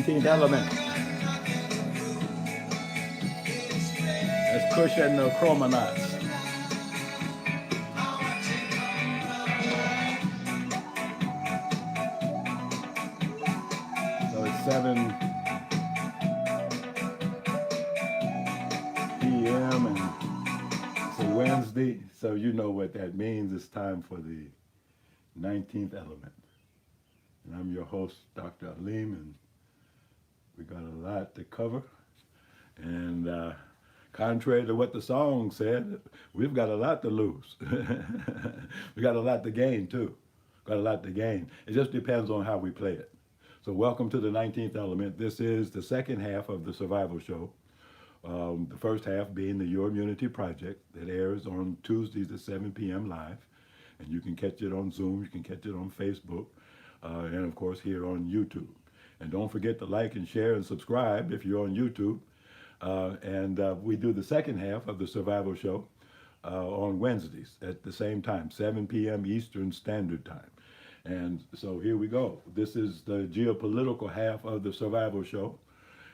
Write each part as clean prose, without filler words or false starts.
19th element. That's Kush and the Chromonauts. So it's 7 p.m. and it's a Wednesday. So you know what that means. It's time for the 19th element. And I'm your host, Dr. Alim, and we got a lot to cover. And contrary to what the song said, we've got a lot to lose. We got a lot to gain too. Got a lot to gain. It just depends on how we play it. So welcome to the 19th element. This is the second half of the survival show. The first half being the Your Immunity Project that airs on Tuesdays at 7 p.m. live. And you can catch it on Zoom, you can catch it on Facebook, and of course here on YouTube. And don't forget to like and share and subscribe if you're on YouTube. And we do the second half of the survival show on Wednesdays at the same time, 7 p.m. Eastern Standard Time. And so here we go. This is the geopolitical half of the survival show.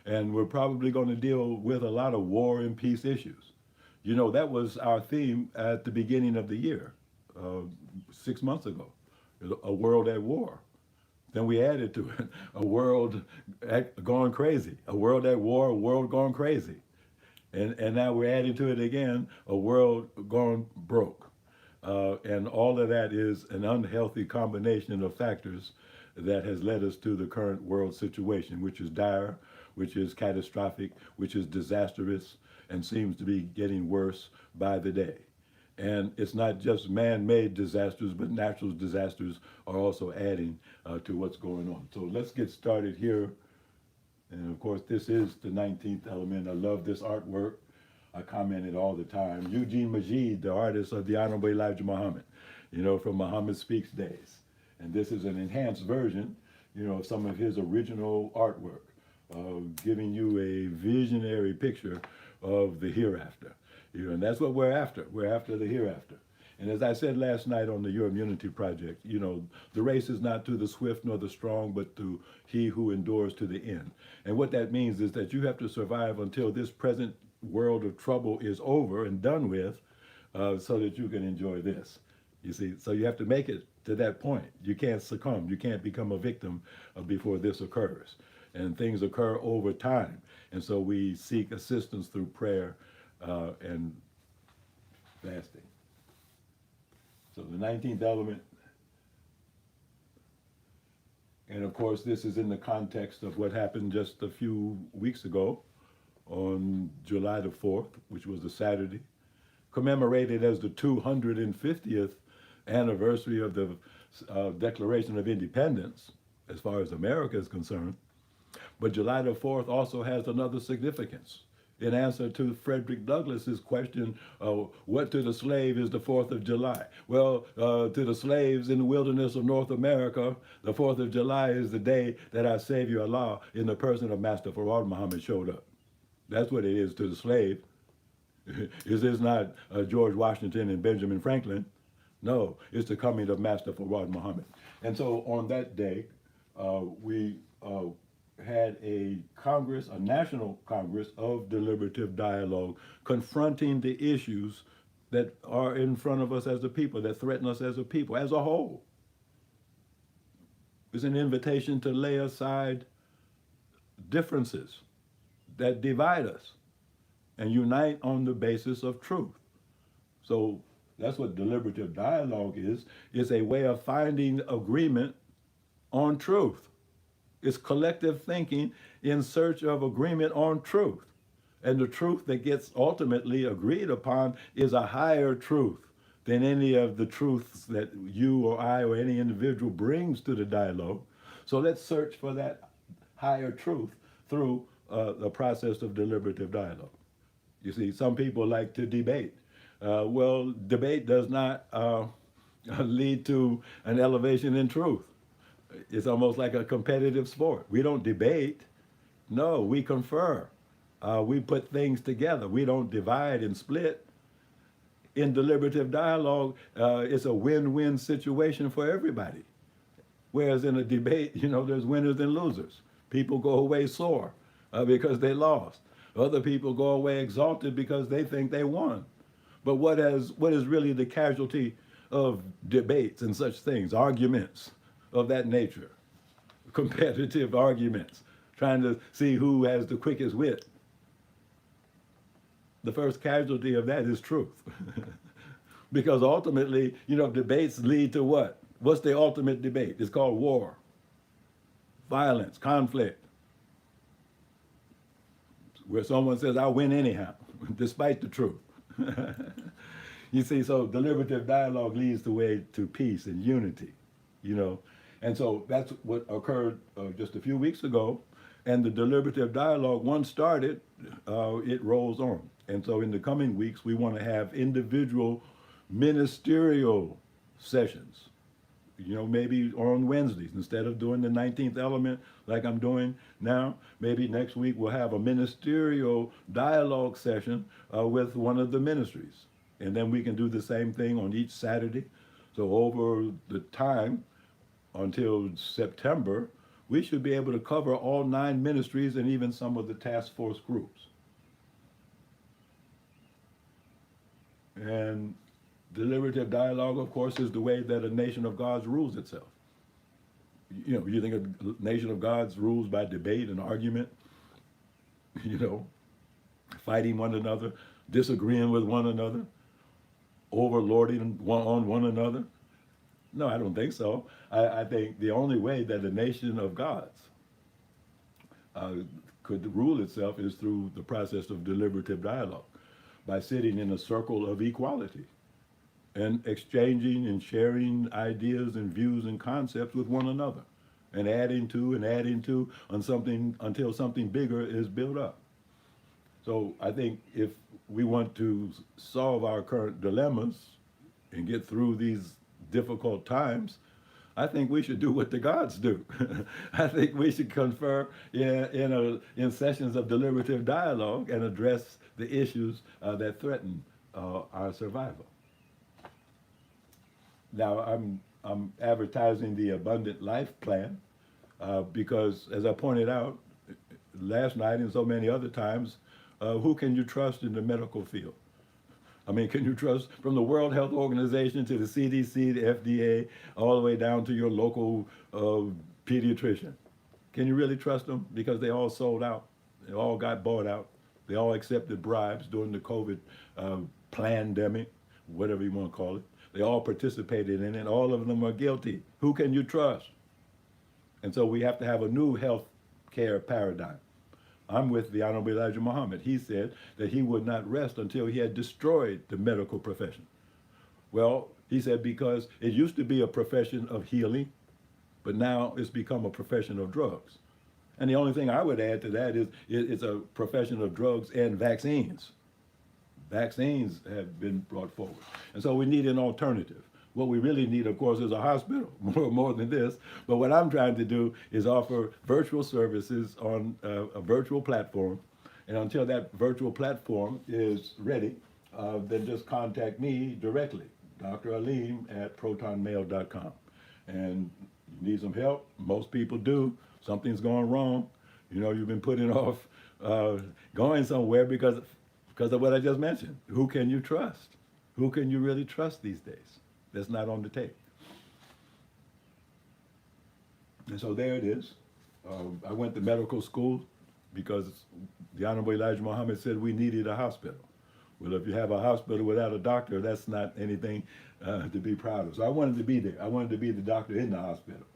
And we're probably going to deal with a lot of war and peace issues. You know, that was our theme at the beginning of the year, 6 months ago, a world at war. Then we added to it a world gone crazy, a world at war, a world gone crazy. And now we're adding to it again, a world gone broke. And all of that is an unhealthy combination of factors that has led us to the current world situation, which is dire, which is catastrophic, which is disastrous, and seems to be getting worse by the day. And it's not just man-made disasters, but natural disasters are also adding to what's going on. So let's get started here. And of course, this is the 19th element. I love this artwork. I comment it all the time. Eugene Majid, the artist of the Honorable Elijah Muhammad, you know, from Muhammad Speaks days. And this is an enhanced version, you know, of some of his original artwork, giving you a visionary picture of the hereafter. You know, and that's what we're after. We're after the hereafter. And as I said last night on the Your Immunity Project, you know, the race is not to the swift nor the strong, but to he who endures to the end. And what that means is that you have to survive until this present world of trouble is over and done with, so that you can enjoy this. You see, so you have to make it to that point. You can't succumb. You can't become a victim before this occurs. And things occur over time. And so we seek assistance through prayer and fasting. So the 19th element, and of course this is in the context of what happened just a few weeks ago on July the 4th, which was a Saturday, commemorated as the 250th anniversary of the Declaration of Independence, as far as America is concerned. But July the 4th also has another significance. In answer to Frederick Douglass's question, what to the slave is the 4th of July? Well, to the slaves in the wilderness of North America, the 4th of July is the day that our Savior Allah, in the person of Master Farad Muhammad, showed up. That's what it is to the slave. This is not George Washington and Benjamin Franklin. No, it's the coming of Master Farad Muhammad. And so on that day, we had a Congress, a national Congress of deliberative dialogue, confronting the issues that are in front of us as a people, that threaten us as a people, as a whole. It's an invitation to lay aside differences that divide us and unite on the basis of truth. So that's what deliberative dialogue is. It's a way of finding agreement on truth. It's collective thinking in search of agreement on truth. And the truth that gets ultimately agreed upon is a higher truth than any of the truths that you or I or any individual brings to the dialogue. So let's search for that higher truth through the process of deliberative dialogue. You see, some people like to debate. Well, debate does not lead to an elevation in truth. It's almost like a competitive sport. We don't debate. No, we confer. We put things together. We don't divide and split. In deliberative dialogue, it's a win-win situation for everybody. Whereas in a debate, you know, there's winners and losers. People go away sore because they lost. Other people go away exalted because they think they won. But what is really the casualty of debates and such things, arguments of that nature, competitive arguments, trying to see who has the quickest wit? The first casualty of that is truth. Because ultimately, debates lead to what? What's the ultimate debate? It's called war, violence, conflict, where someone says, I'll win anyhow, despite the truth. You see, so deliberative dialogue leads the way to peace and unity, And so that's what occurred just a few weeks ago. And the deliberative dialogue, once started, it rolls on. And so in the coming weeks, we want to have individual ministerial sessions, maybe on Wednesdays. Instead of doing the 19th element like I'm doing now, maybe next week we'll have a ministerial dialogue session with one of the ministries. And then we can do the same thing on each Saturday. So over the time until September, we should be able to cover all 9 ministries and even some of the task force groups. And deliberative dialogue, of course, is the way that a nation of gods rules itself. You think a nation of gods rules by debate and argument, fighting one another, disagreeing with one another, overlording on one another? No, I don't think so. I think the only way that a nation of gods could rule itself is through the process of deliberative dialogue, by sitting in a circle of equality and exchanging and sharing ideas and views and concepts with one another, and adding to on something until something bigger is built up. So I think if we want to solve our current dilemmas and get through these difficult times, I think we should do what the gods do. I think we should confer in sessions of deliberative dialogue and address the issues that threaten our survival. Now, I'm advertising the Abundant Life Plan because, as I pointed out last night and so many other times, who can you trust in the medical field? I mean, can you trust from the World Health Organization to the CDC, the FDA, all the way down to your local pediatrician? Can you really trust them? Because they all sold out. They all got bought out. They all accepted bribes during the COVID plandemic, whatever you want to call it. They all participated in it. All of them are guilty. Who can you trust? And so we have to have a new health care paradigm. I'm with the Honorable Elijah Muhammad. He said that he would not rest until he had destroyed the medical profession. Well, he said because it used to be a profession of healing, but now it's become a profession of drugs. And the only thing I would add to that is it's a profession of drugs and vaccines. Vaccines have been brought forward. And so we need an alternative. What we really need, of course, is a hospital, more than this. But what I'm trying to do is offer virtual services on a virtual platform. And until that virtual platform is ready, then just contact me directly, Dr. Alim at protonmail.com. And you need some help? Most people do. Something's gone wrong. You've been putting off going somewhere because of what I just mentioned. Who can you trust? Who can you really trust these days? That's not on the tape. And so there it is. I went to medical school because the Honorable Elijah Muhammad said we needed a hospital. Well, if you have a hospital without a doctor, that's not anything to be proud of. So I wanted to be there. I wanted to be the doctor in the hospital.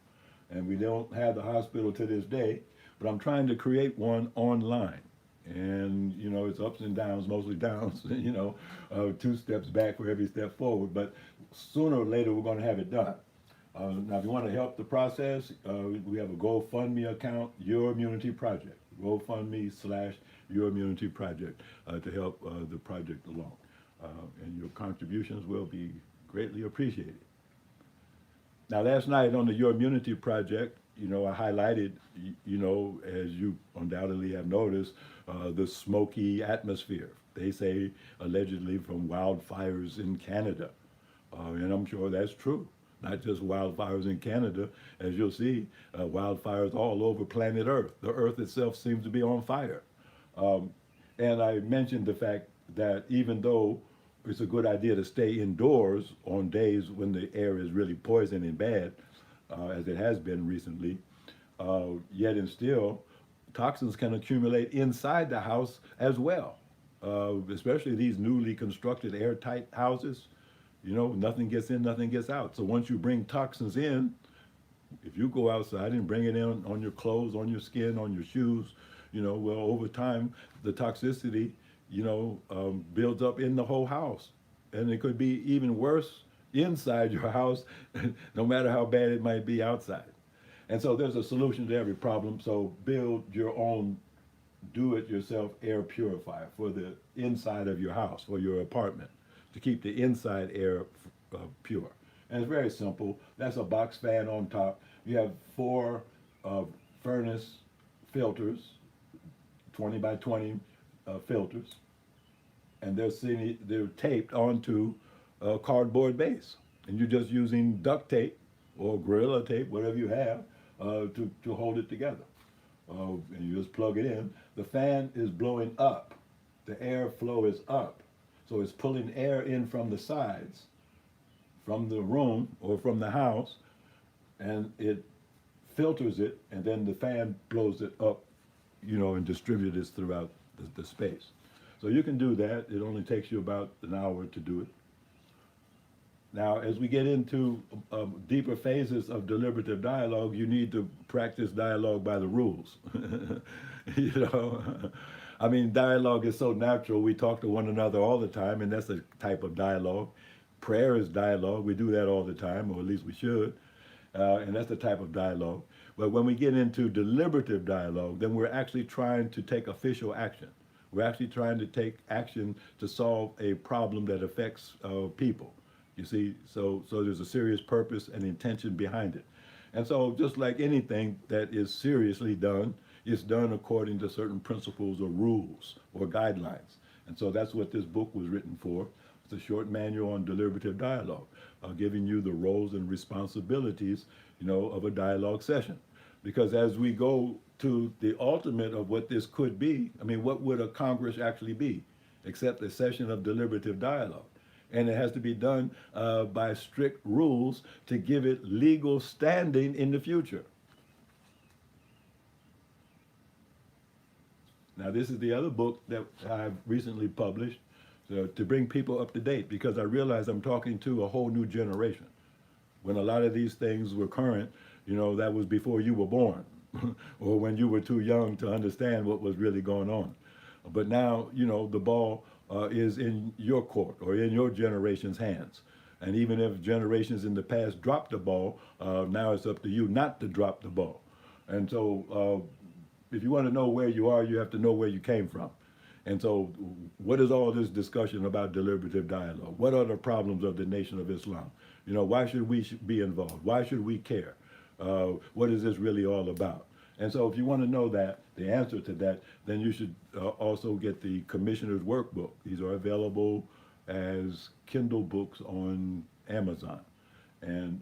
And we don't have the hospital to this day, but I'm trying to create one online. And, it's ups and downs, mostly downs, 2 steps back for every step forward. But sooner or later, we're going to have it done. Now, if you want to help the process, we have a GoFundMe account, Your Immunity Project. GoFundMe/Your Immunity Project to help the project along. And your contributions will be greatly appreciated. Now, last night on the Your Immunity Project, I highlighted, as you undoubtedly have noticed, the smoky atmosphere. They say allegedly from wildfires in Canada. And I'm sure that's true. not just wildfires in Canada. As you'll see, wildfires all over planet Earth. The Earth itself seems to be on fire. Um, and I mentioned the fact that even though it's a good idea to stay indoors on days when the air is really poison and bad, as it has been recently, yet and still, toxins can accumulate inside the house as well, especially these newly constructed airtight houses. You know, nothing gets in, nothing gets out. So once you bring toxins in, if you go outside and bring it in on your clothes, on your skin, on your shoes, you know, well, over time, the toxicity, builds up in the whole house. And it could be even worse inside your house, no matter how bad it might be outside. And so there's a solution to every problem. So build your own do-it-yourself air purifier for the inside of your house, for your apartment, to keep the inside air pure. And it's very simple. That's a box fan on top. You have four furnace filters, 20 by 20 filters, and they're taped onto a cardboard base. And you're just using duct tape or Gorilla tape, whatever you have, to hold it together. And you just plug it in. The fan is blowing up. The airflow is up. So it's pulling air in from the sides, from the room or from the house, and it filters it, and then the fan blows it up, and distributes it throughout the space. So you can do that. It only takes you about an hour to do it. Now, as we get into deeper phases of deliberative dialogue, you need to practice dialogue by the rules. I mean, dialogue is so natural. We talk to one another all the time, and that's a type of dialogue. Prayer is dialogue. We do that all the time, or at least we should. And that's the type of dialogue. But when we get into deliberative dialogue, then we're actually trying to take official action. We're actually trying to take action to solve a problem that affects people. You see, so there's a serious purpose and intention behind it. And so just like anything that is seriously done, it's done according to certain principles or rules or guidelines. And so that's what this book was written for. It's a short manual on deliberative dialogue, giving you the roles and responsibilities, of a dialogue session. Because as we go to the ultimate of what this could be, I mean, what would a Congress actually be except a session of deliberative dialogue? And it has to be done by strict rules to give it legal standing in the future. Now, this is the other book that I've recently published to bring people up to date, because I realize I'm talking to a whole new generation. When a lot of these things were current, that was before you were born or when you were too young to understand what was really going on. But now, the ball is in your court or in your generation's hands. And even if generations in the past dropped the ball, now it's up to you not to drop the ball. And so if you want to know where you are, you have to know where you came from. And so what is all this discussion about deliberative dialogue? What are the problems of the Nation of Islam? Why should we be involved? Why should we care? What is this really all about? And so if you want to know that, the answer to that, then you should also get the Commissioner's Workbook. These are available as Kindle books on Amazon. And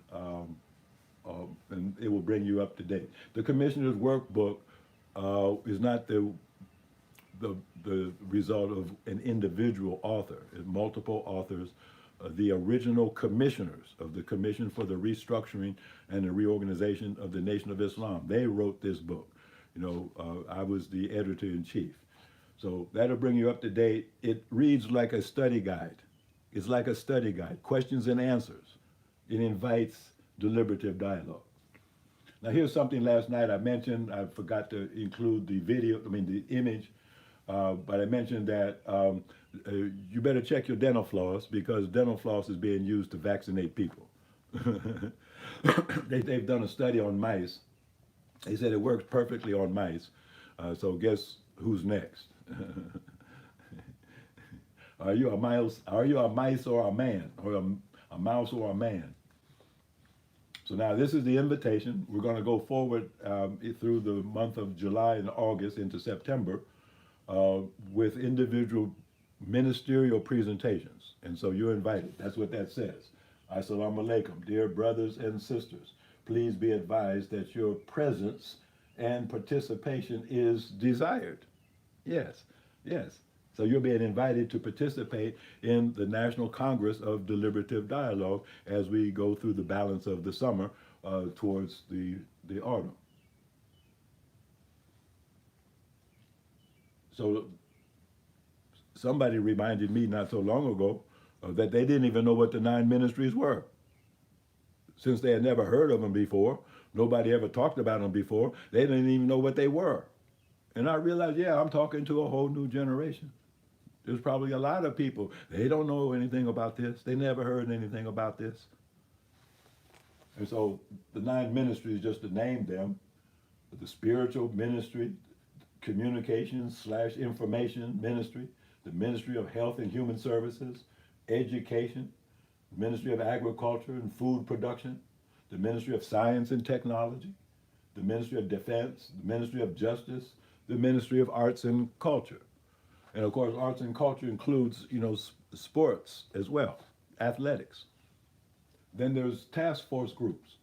it will bring you up to date. The Commissioner's Workbook is not the result of an individual author. It's multiple authors. The original commissioners of the Commission for the Restructuring and the Reorganization of the Nation of Islam, they wrote this book. I was the editor-in-chief. So that'll bring you up to date. It reads like a study guide. It's like a study guide, questions and answers. It invites deliberative dialogue. Now here's something last night I mentioned. I forgot to include the image, but I mentioned that you better check your dental floss, because dental floss is being used to vaccinate people. They've done a study on mice. They said it works perfectly on mice. So guess who's next? Are you a mouse? Are you a mice or a man, or a mouse or a man? So now this is the invitation. We're going to go forward through the month of July and August into September with individual ministerial presentations. And so you're invited. That's what that says. Assalamu alaikum, dear brothers and sisters. Please be advised that your presence and participation is desired. Yes, yes. So you're being invited to participate in the National Congress of Deliberative Dialogue as we go through the balance of the summer towards the autumn. So somebody reminded me not so long ago that they didn't even know what the nine ministries were. Since they had never heard of them before, nobody ever talked about them before, they didn't even know what they were. And I realized, yeah, I'm talking to a whole new generation. There's probably a lot of people, they don't know anything about this. They never heard anything about this. And so the nine ministries, just to name them, the spiritual ministry, communications slash information ministry, the Ministry of Health and Human Services, education, Ministry of Agriculture and Food Production, the Ministry of Science and Technology, the Ministry of Defense, the Ministry of Justice, the Ministry of Arts and Culture. And of course, arts and culture includes, sports as well, athletics. Then there's task force groups.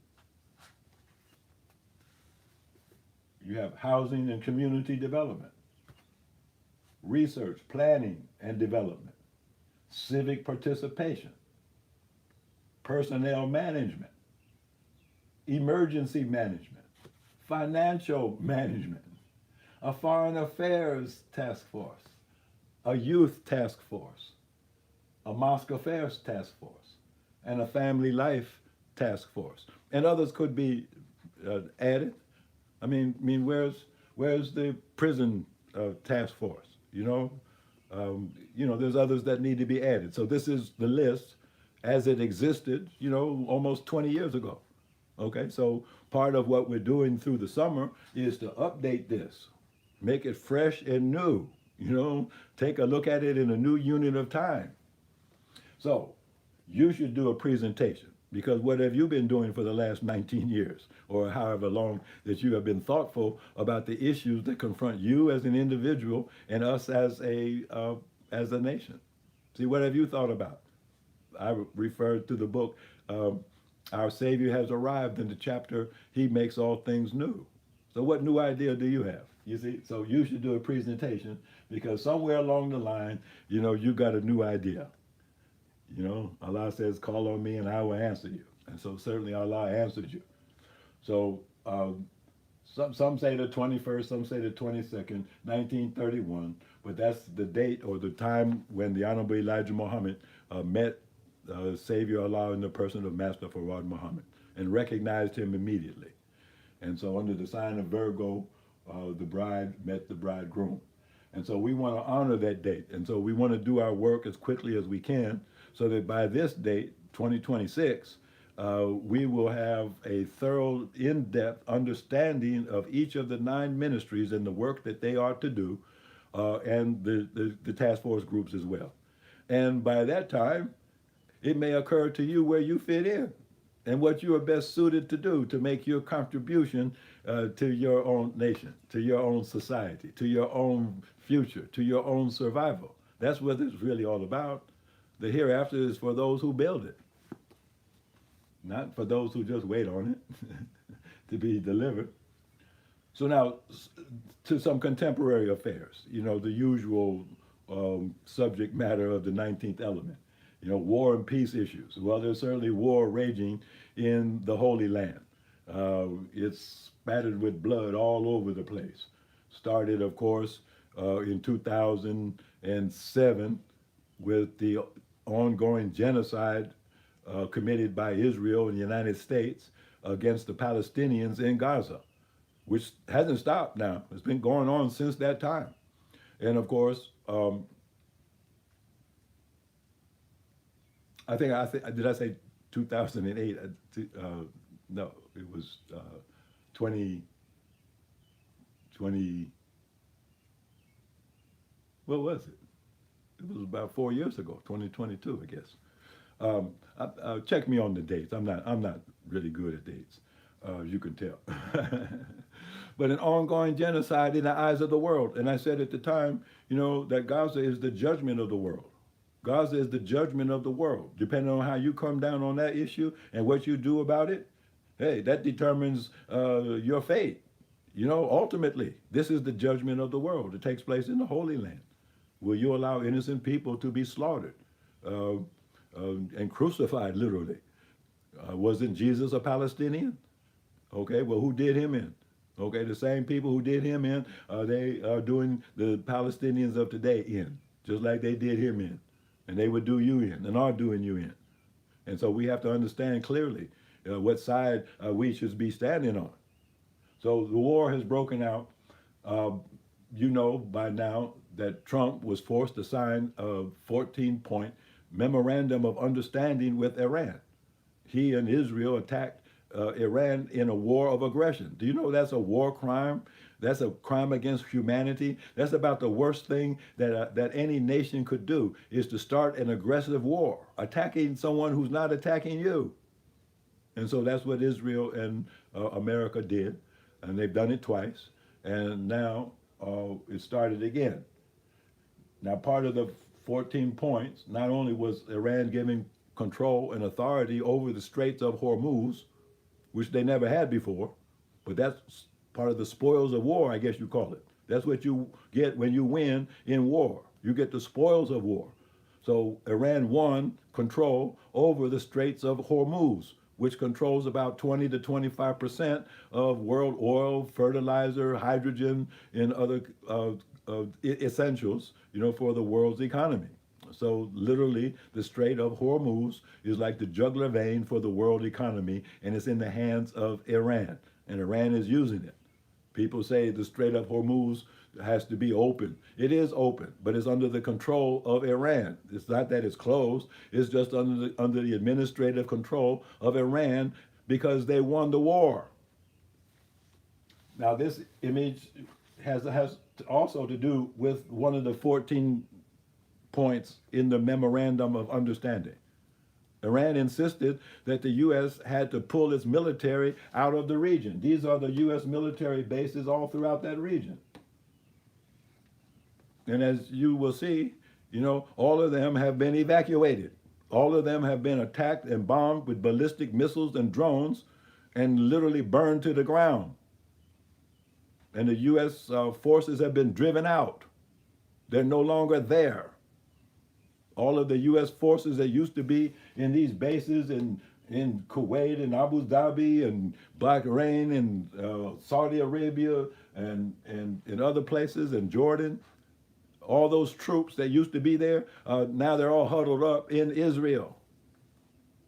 You have housing and community development, research, planning and development, civic participation, personnel management, emergency management, financial management, a foreign affairs task force, a youth task force, a mosque affairs task force, and a family life task force. And others could be added. Where's the prison task force? There's others that need to be added. So this is the list as it existed, almost 20 years ago. Okay, so part of what we're doing through the summer is to update this, make it fresh and new, take a look at it in a new unit of time. So you should do a presentation because what have you been doing for the last 19 years or however long that you have been thoughtful about the issues that confront you as an individual and us as a nation? See, what have you thought about? I referred to the book, Our Savior Has Arrived, in the chapter, He Makes All Things New. So what new idea do you have? You see, so you should do a presentation because somewhere along the line, you got a new idea. Allah says, call on me and I will answer you. And so certainly Allah answered you. So some say the 21st, some say the 22nd, 1931, but that's the date or the time when the Honorable Elijah Muhammad met Savior Allah in the person of Master Farad Muhammad and recognized him immediately. And so under the sign of Virgo, the bride met the bridegroom. And so we want to honor that date. And so we want to do our work as quickly as we can so that by this date, 2026, we will have a thorough, in-depth understanding of each of the nine ministries and the work that they are to do, and the task force groups as well. And by that time, it may occur to you where you fit in and what you are best suited to do to make your contribution to your own nation, to your own society, to your own future, to your own survival. That's what it's really all about. The hereafter is for those who build it, not for those who just wait on it to be delivered. So now to some contemporary affairs, the usual subject matter of the 19th element. War and peace issues. Well, there's certainly war raging in the Holy Land. It's spattered with blood all over the place. Started, of course, in 2007 with the ongoing genocide committed by Israel and the United States against the Palestinians in Gaza, which hasn't stopped now. It's been going on since that time. And of course, I think did I say 2008? No, it was 2020. What was it? It was about 4 years ago, 2022, I guess. Check me on the dates. I'm not really good at dates, you can tell. But an ongoing genocide in the eyes of the world. And I said at the time, that Gaza is the judgment of the world. Gaza is the judgment of the world. Depending on how you come down on that issue and what you do about it, hey, that determines your fate. You know, ultimately, this is the judgment of the world. It takes place in the Holy Land. Will you allow innocent people to be slaughtered and crucified, literally? Wasn't Jesus a Palestinian? Okay, well, who did him in? Okay, the same people who did him in, they are doing the Palestinians of today in, just like they did him in. And they would do you in, and are doing you in. And so we have to understand clearly what side we should be standing on. So the war has broken out. You know by now that Trump was forced to sign a 14-point memorandum of understanding with Iran. He and Israel attacked Iran in a war of aggression. Do you know that's a war crime? That's a crime against humanity. That's about the worst thing that any nation could do, is to start an aggressive war, attacking someone who's not attacking you. And so that's what Israel and America did, and they've done it twice, and now it started again. Now, part of the 14 points, not only was Iran giving control and authority over the Straits of Hormuz, which they never had before, but that's part of the spoils of war, I guess you call it. That's what you get when you win in war. You get the spoils of war. So Iran won control over the Straits of Hormuz, which controls about 20 to 25% of world oil, fertilizer, hydrogen, and other essentials, you know, for the world's economy. So literally, the Strait of Hormuz is like the jugular vein for the world economy, and it's in the hands of Iran, and Iran is using it. People say the Strait of Hormuz has to be open. It is open, but it's under the control of Iran. It's not that it's closed. It's just under the administrative control of Iran because they won the war. Now, this image has also to do with one of the 14 points in the Memorandum of Understanding. Iran insisted that the U.S. had to pull its military out of the region. These are the U.S. military bases all throughout that region. And as you will see, you know, all of them have been evacuated. All of them have been attacked and bombed with ballistic missiles and drones and literally burned to the ground. And the U.S. Forces have been driven out. They're no longer there. All of the U.S. forces that used to be in these bases in Kuwait and Abu Dhabi and Bahrain and Saudi Arabia and in other places, and Jordan, all those troops that used to be there, now they're all huddled up in Israel.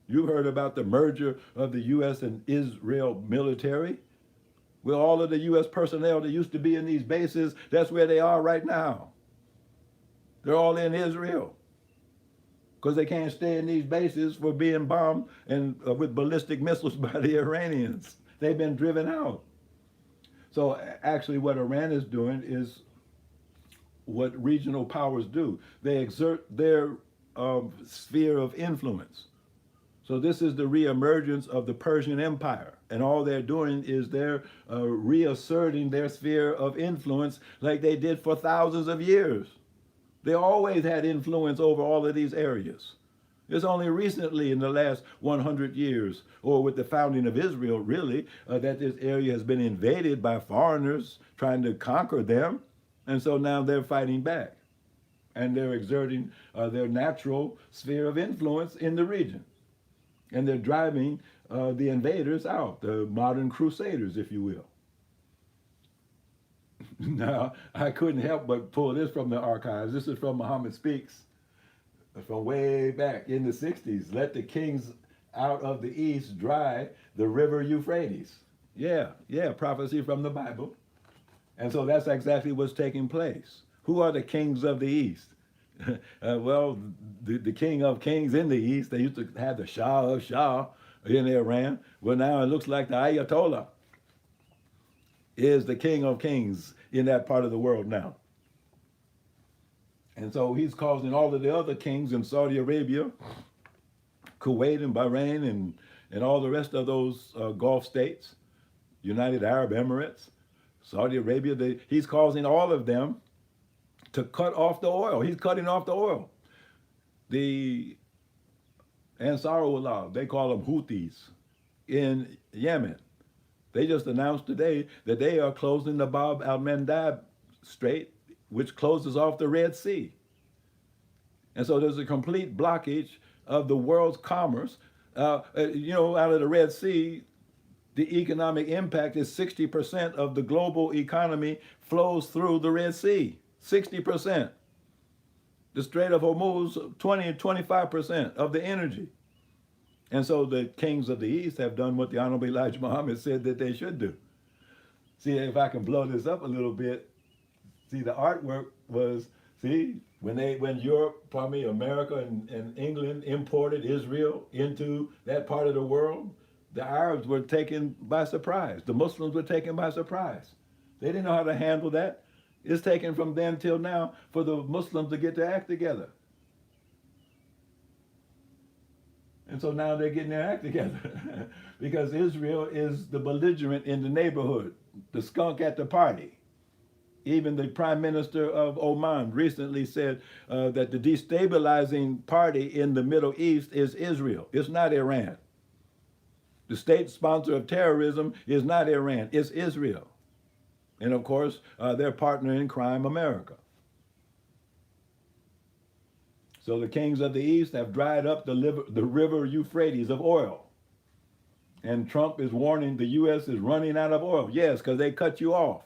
You heard about the merger of the U.S. and Israel military. Well, all of the U.S. personnel that used to be in these bases, that's where they are right now. They're all in Israel, because they can't stay in these bases for being bombed and with ballistic missiles by the Iranians. They've been driven out. So actually what Iran is doing is what regional powers do. They exert their sphere of influence. So this is the reemergence of the Persian Empire. And all they're doing is they're reasserting their sphere of influence like they did for thousands of years. They always had influence over all of these areas. It's only recently in the last 100 years, or with the founding of Israel, really, that this area has been invaded by foreigners trying to conquer them. And so now they're fighting back. And they're exerting their natural sphere of influence in the region. And they're driving the invaders out, the modern crusaders, if you will. Now, I couldn't help but pull this from the archives. This is from Muhammad Speaks, from way back in the 60s. Let the kings out of the east dry the river Euphrates. Yeah, prophecy from the Bible. And so that's exactly what's taking place. Who are the kings of the east? Well, the king of kings in the east, they used to have the Shah of Shah in Iran. Well, now it looks like the Ayatollah is the king of kings in that part of the world now. And so he's causing all of the other kings in Saudi Arabia, Kuwait and Bahrain and all the rest of those Gulf states, United Arab Emirates, Saudi Arabia, he's causing all of them to cut off the oil. He's cutting off the oil. The Ansarullah, they call them Houthis in Yemen. They just announced today that they are closing the Bab al-Mandab Strait, which closes off the Red Sea. And so there's a complete blockage of the world's commerce. Out of the Red Sea, the economic impact is 60% of the global economy flows through the Red Sea. 60%. The Strait of Hormuz, 20 and 25% of the energy. And so the kings of the East have done what the Honorable Elijah Muhammad said that they should do. See, if I can blow this up a little bit, see, the artwork was, when America and England imported Israel into that part of the world, the Arabs were taken by surprise. The Muslims were taken by surprise. They didn't know how to handle that. It's taken from then till now for the Muslims to get their act together. And so now they're getting their act together because Israel is the belligerent in the neighborhood, the skunk at the party. Even the Prime Minister of Oman recently said that the destabilizing party in the Middle East is Israel. It's not Iran. The state sponsor of terrorism is not Iran, it's Israel. And of course, their partner in crime, America. So the kings of the East have dried up the river Euphrates of oil. And Trump is warning the U.S. is running out of oil. Yes, because they cut you off.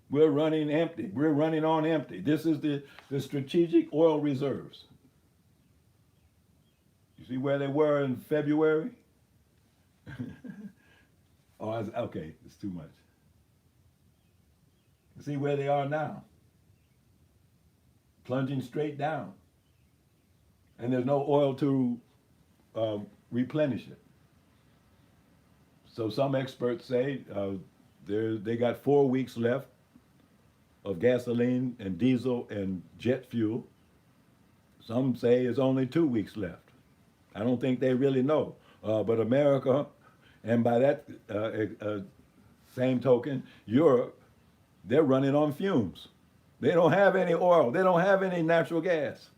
We're running empty. We're running on empty. This is the strategic oil reserves. You see where they were in February? Okay, it's too much. You see where they are now? Plunging straight down. And there's no oil to replenish it. So some experts say they got 4 weeks left of gasoline and diesel and jet fuel. Some say it's only 2 weeks left. I don't think they really know. But America, and by that same token, Europe, they're running on fumes. They don't have any oil. They don't have any natural gas.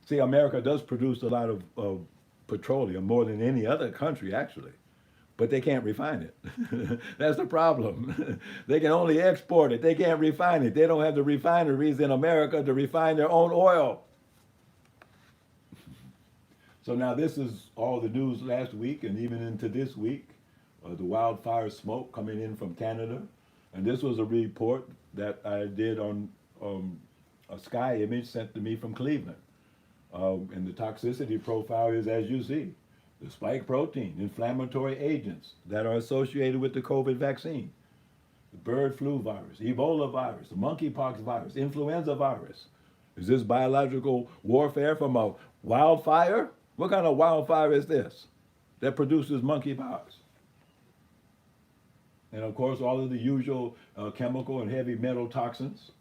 See, America does produce a lot of petroleum, more than any other country, actually. But they can't refine it. That's the problem. They can only export it. They can't refine it. They don't have the refineries in America to refine their own oil. So now this is all the news last week and even into this week. The wildfire smoke coming in from Canada. And this was a report that I did on a sky image sent to me from Cleveland. And the toxicity profile is, as you see, the spike protein, inflammatory agents that are associated with the COVID vaccine, the bird flu virus, Ebola virus, the monkeypox virus, influenza virus. Is this biological warfare from a wildfire? What kind of wildfire is this that produces monkeypox? And of course, all of the usual chemical and heavy metal toxins,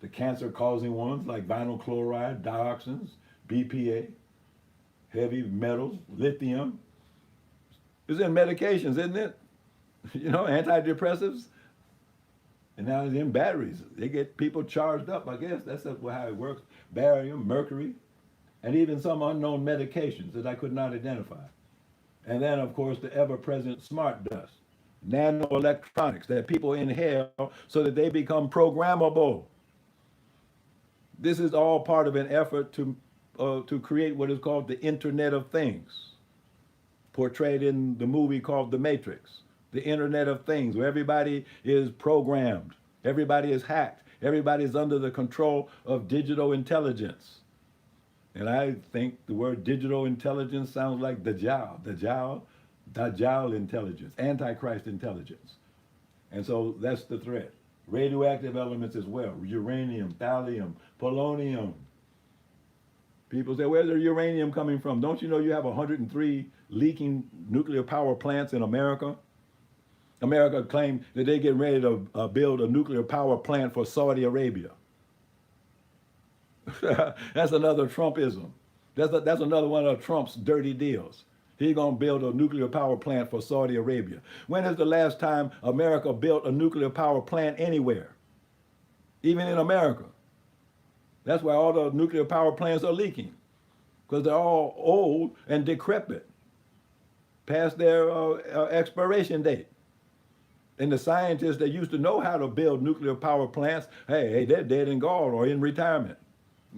the cancer-causing ones like vinyl chloride, dioxins, BPA, heavy metals, lithium. It's in medications, isn't it? Antidepressives. And now it's in batteries. They get people charged up, I guess. That's how it works. Barium, mercury, and even some unknown medications that I could not identify. And then, of course, the ever-present smart dust, nanoelectronics that people inhale so that they become programmable. This is all part of an effort to create what is called the Internet of Things, portrayed in the movie called The Matrix. The Internet of Things, where everybody is programmed, everybody is hacked, everybody is under the control of digital intelligence. And I think the word digital intelligence sounds like Dajjal intelligence, Antichrist intelligence. And so that's the threat. Radioactive elements as well, uranium, thallium, polonium. People say, where's the uranium coming from? Don't you know you have 103 leaking nuclear power plants in America? America claimed that they get ready to build a nuclear power plant for Saudi Arabia. That's another Trumpism. That's another one of Trump's dirty deals. He's going to build a nuclear power plant for Saudi Arabia. When is the last time America built a nuclear power plant anywhere? Even in America. That's why all the nuclear power plants are leaking, because they're all old and decrepit, past their expiration date. And the scientists that used to know how to build nuclear power plants, hey, they're dead and gone or in retirement.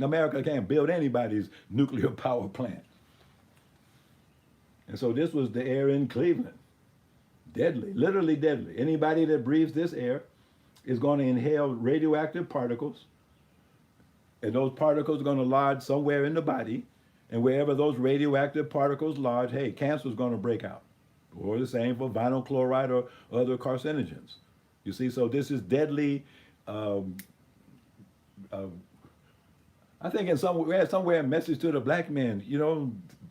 America can't build anybody's nuclear power plant. And so this was the air in Cleveland. Deadly, literally deadly. Anybody that breathes this air is going to inhale radioactive particles, and those particles are going to lodge somewhere in the body, and wherever those radioactive particles lodge, hey, cancer is going to break out. Or the same for vinyl chloride or other carcinogens. You see, so this is deadly. I think somewhere a message to the black men,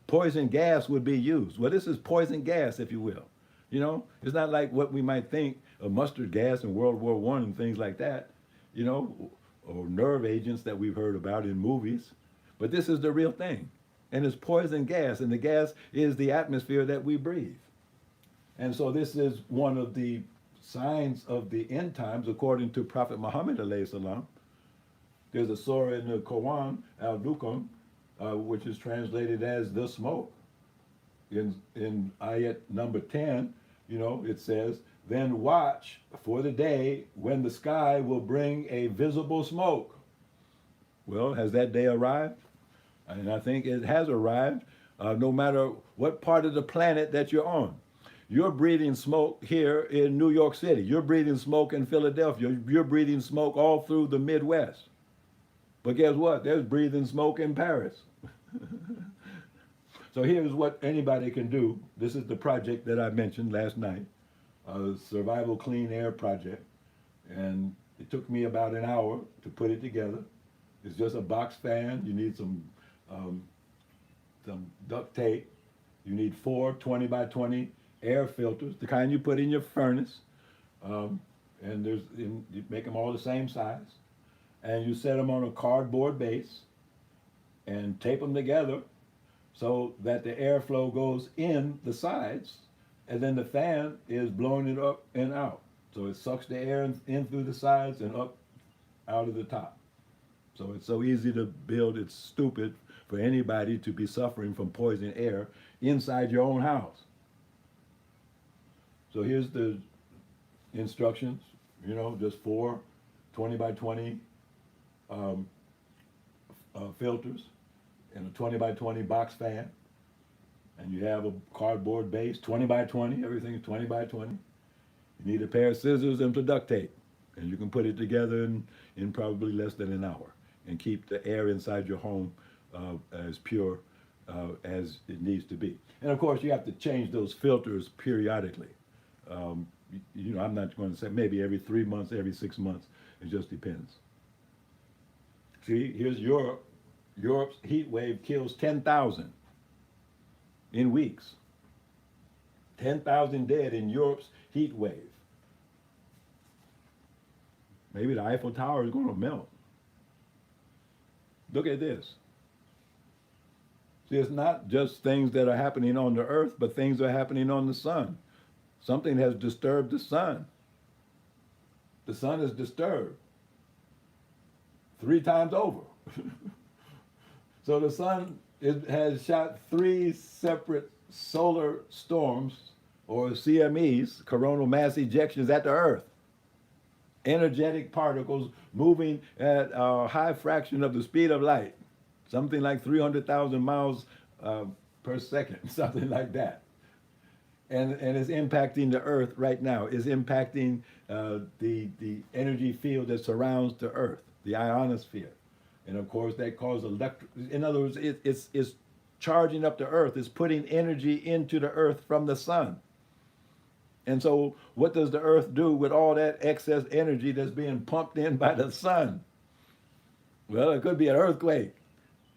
poison gas would be used. Well, this is poison gas, if you will. It's not like what we might think of mustard gas in World War I and things like that, or nerve agents that we've heard about in movies. But this is the real thing. And it's poison gas, and the gas is the atmosphere that we breathe. And so this is one of the signs of the end times, according to Prophet Muhammad alayhi salam. There's a surah in the Quran, Al-Dukum, which is translated as the smoke. In ayat number 10, it says, then watch for the day when the sky will bring a visible smoke. Well, has that day arrived? And I think it has arrived, no matter what part of the planet that you're on. You're breathing smoke here in New York City. You're breathing smoke in Philadelphia. You're breathing smoke all through the Midwest. But guess what? There's breathing smoke in Paris. So here's what anybody can do. This is the project that I mentioned last night, Survival Clean Air Project. And it took me about an hour to put it together. It's just a box fan. You need some duct tape. You need 4 20 by 20 air filters, the kind you put in your furnace, and you make them all the same size, and you set them on a cardboard base and tape them together so that the airflow goes in the sides, and then the fan is blowing it up and out. So it sucks the air in through the sides and up out of the top. So it's so easy to build, it's stupid for anybody to be suffering from poison air inside your own house. So here's the instructions, just 4 20 by 20 filters and a 20 by 20 box fan. And you have a cardboard base, 20 by 20, everything is 20 by 20. You need a pair of scissors and some duct tape. And you can put it together in probably less than an hour and keep the air inside your home as pure as it needs to be. And of course, you have to change those filters periodically. I'm not going to say maybe every 3 months, every 6 months. It just depends. See, here's Europe. Europe's heat wave kills 10,000 in weeks. 10,000 dead in Europe's heat wave. Maybe the Eiffel Tower is going to melt. Look at this. See, it's not just things that are happening on the earth, but things are happening on the sun. Something has disturbed the sun. The sun is disturbed 3 times over. So the sun has shot 3 separate solar storms, or CMEs, coronal mass ejections, at the earth. Energetic particles moving at a high fraction of the speed of light, something like 300,000 miles per second, something like that. And it's impacting the earth right now. It's impacting the energy field that surrounds the earth, the ionosphere. And of course, that causes in other words, it's charging up the earth. It's putting energy into the earth from the sun. And so what does the earth do with all that excess energy that's being pumped in by the sun? Well, it could be an earthquake,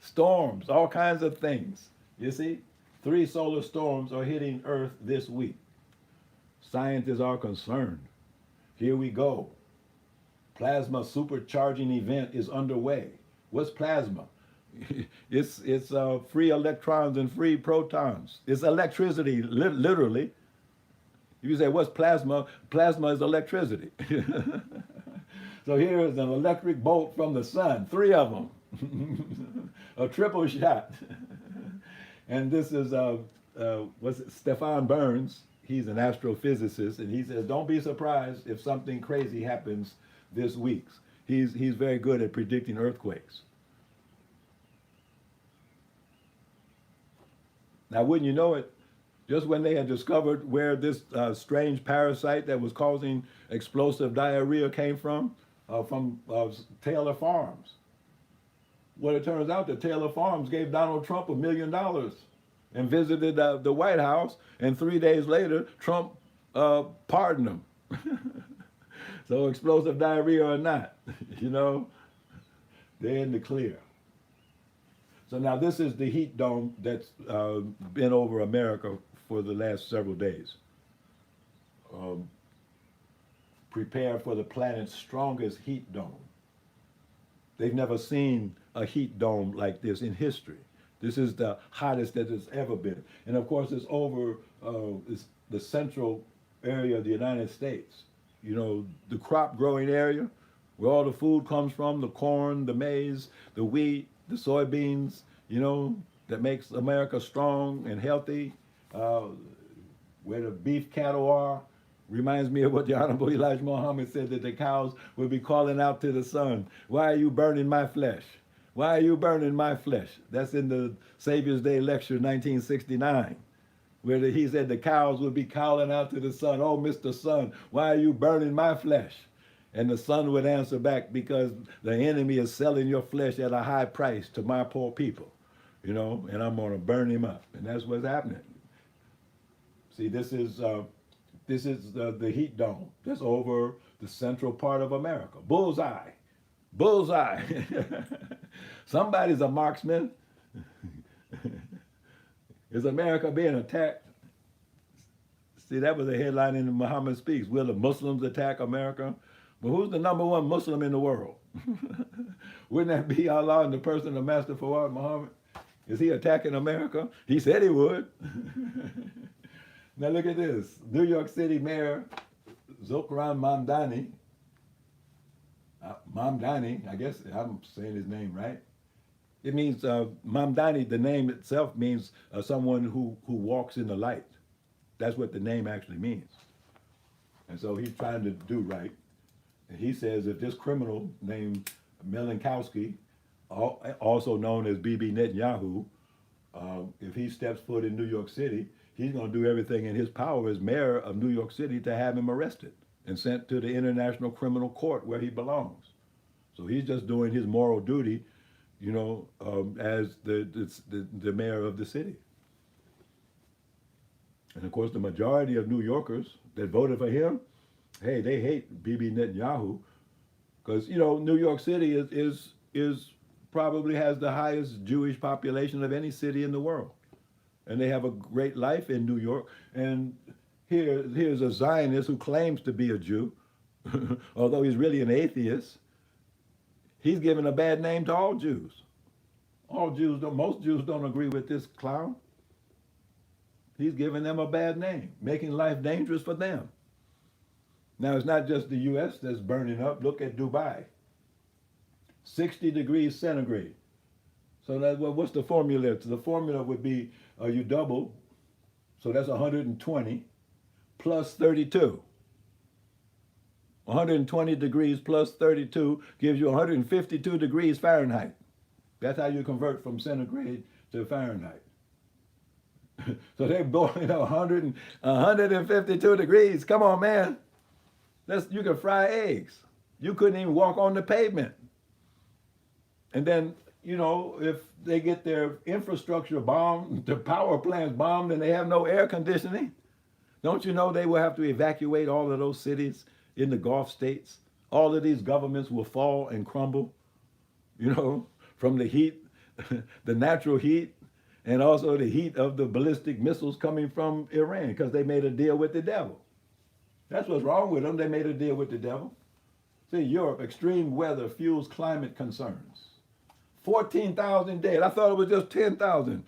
storms, all kinds of things. You see, 3 solar storms are hitting Earth this week. Scientists are concerned. Here we go. Plasma supercharging event is underway. What's plasma? It's free electrons and free protons. It's electricity, literally. You say, what's plasma? Plasma is electricity. So here is an electric bolt from the sun, three of them, a triple shot. And this is Stefan Burns. He's an astrophysicist, and he says, don't be surprised if something crazy happens this week. He's very good at predicting earthquakes. Now, wouldn't you know it, just when they had discovered where this strange parasite that was causing explosive diarrhea came from Taylor Farms. Well, it turns out that Taylor Farms gave Donald Trump $1 million and visited the White House, and 3 days later, Trump pardoned him. So explosive diarrhea or not, they're in the clear. So now this is the heat dome that's been over America for the last several days. Prepare for the planet's strongest heat dome. They've never seen a heat dome like this in history. This is the hottest that it's ever been. And of course, it's over the central area of the United States. The crop growing area, where all the food comes from, the corn, the maize, the wheat, the soybeans, that makes America strong and healthy, where the beef cattle are. Reminds me of what the Honorable Alim Muhammad said, that the cows will be calling out to the sun, why are you burning my flesh? Why are you burning my flesh? That's in the Savior's Day lecture, 1969, where he said the cows would be calling out to the sun, oh, Mr. Sun, why are you burning my flesh? And the sun would answer back, because the enemy is selling your flesh at a high price to my poor people, and I'm going to burn him up. And that's what's happening. See, this is the heat dome that's over the central part of America. Bullseye. Bullseye. Somebody's a marksman. Is America being attacked? See, that was a headline in Muhammad Speaks. Will the Muslims attack America? But who's the number one Muslim in the world? Wouldn't that be Allah in the person of Master Fawad Muhammad? Is he attacking America? He said he would. Now look at this. New York City Mayor Zohran Mamdani, I guess I'm saying his name right. It means, Mamdani, the name itself means someone who walks in the light. That's what the name actually means. And so he's trying to do right. And he says if this criminal named Melankowski, also known as Bibi Netanyahu, if he steps foot in New York City, he's going to do everything in his power as mayor of New York City to have him arrested and sent to the International Criminal Court where he belongs. So he's just doing his moral duty, as the mayor of the city. And of course, the majority of New Yorkers that voted for him, hey, they hate Bibi Netanyahu, because New York City is probably has the highest Jewish population of any city in the world, and they have a great life in New York. And here's a Zionist who claims to be a Jew, although he's really an atheist. He's given a bad name to all Jews. Most Jews don't agree with this clown. He's giving them a bad name, making life dangerous for them. Now, it's not just the U.S. that's burning up. Look at Dubai. 60 degrees centigrade. So what's the formula? The formula would be you double, so that's 120 plus 32. 120 degrees plus 32 gives you 152 degrees Fahrenheit. That's how you convert from centigrade to Fahrenheit. So they're going 152 degrees. Come on, man. You can fry eggs. You couldn't even walk on the pavement. And then, if they get their infrastructure bombed, the power plants bombed, and they have no air conditioning, don't you know they will have to evacuate all of those cities in the Gulf states? All of these governments will fall and crumble, from the heat, the natural heat, and also the heat of the ballistic missiles coming from Iran, because they made a deal with the devil. That's what's wrong with them. They made a deal with the devil. See, Europe, extreme weather fuels climate concerns. 14,000 dead. I thought it was just 10,000.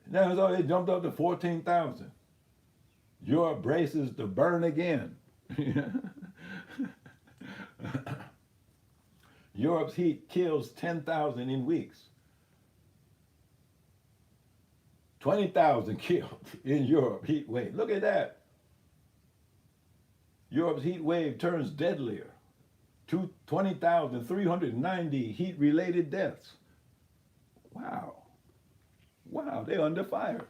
Now it jumped up to 14,000. Europe braces to burn again. Europe's heat kills 10,000 in weeks. 20,000 killed in Europe heat wave. Look at that. Europe's heat wave turns deadlier. 20,390 heat-related deaths. Wow. Wow, they're under fire.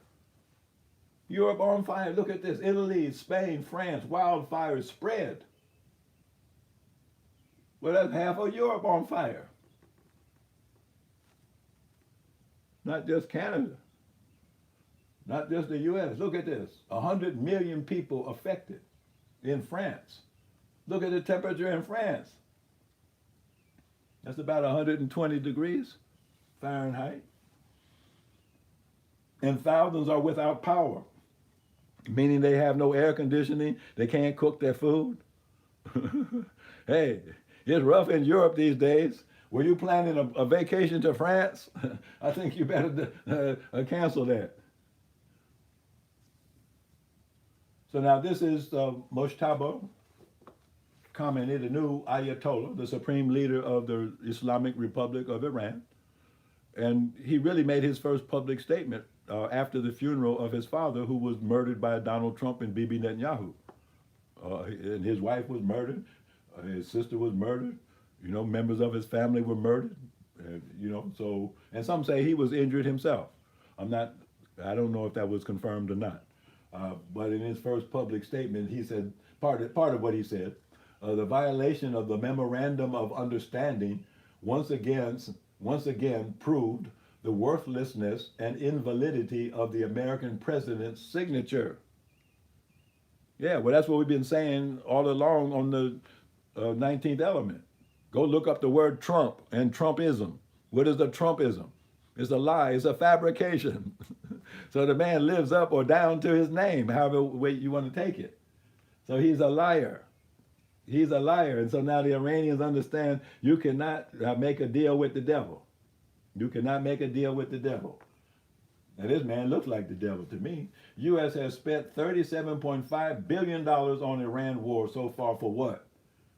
Europe on fire. Look at this. Italy, Spain, France, wildfires spread. Well, that's half of Europe on fire. Not just Canada. Not just the U.S. Look at this. 100 million people affected in France. Look at the temperature in France. That's about 120 degrees Fahrenheit. And thousands are without power, meaning they have no air conditioning, they can't cook their food. Hey, it's rough in Europe these days. Were you planning a vacation to France? I think you better cancel that. So now this is Moshtaba Khamenei, the new Ayatollah, the supreme leader of the Islamic Republic of Iran. And he really made his first public statement after the funeral of his father, who was murdered by Donald Trump and Bibi Netanyahu. And his wife was murdered. His sister was murdered. You know, members of his family were murdered. You know, so, and some say he was injured himself. I don't know if that was confirmed or not. But in his first public statement, he said, part of what he said, the violation of the Memorandum of Understanding once again proved the worthlessness and invalidity of the American president's signature. Yeah, well, that's what we've been saying all along on the 19th element. Go look up the word Trump and Trumpism. What is a Trumpism? It's a lie, it's a fabrication. So the man lives up or down to his name, however way you want to take it. So he's a liar. He's a liar. And so now the Iranians understand you cannot make a deal with the devil. You cannot make a deal with the devil. Now this man looks like the devil to me. U.S. has spent $37.5 billion on Iran war so far for what?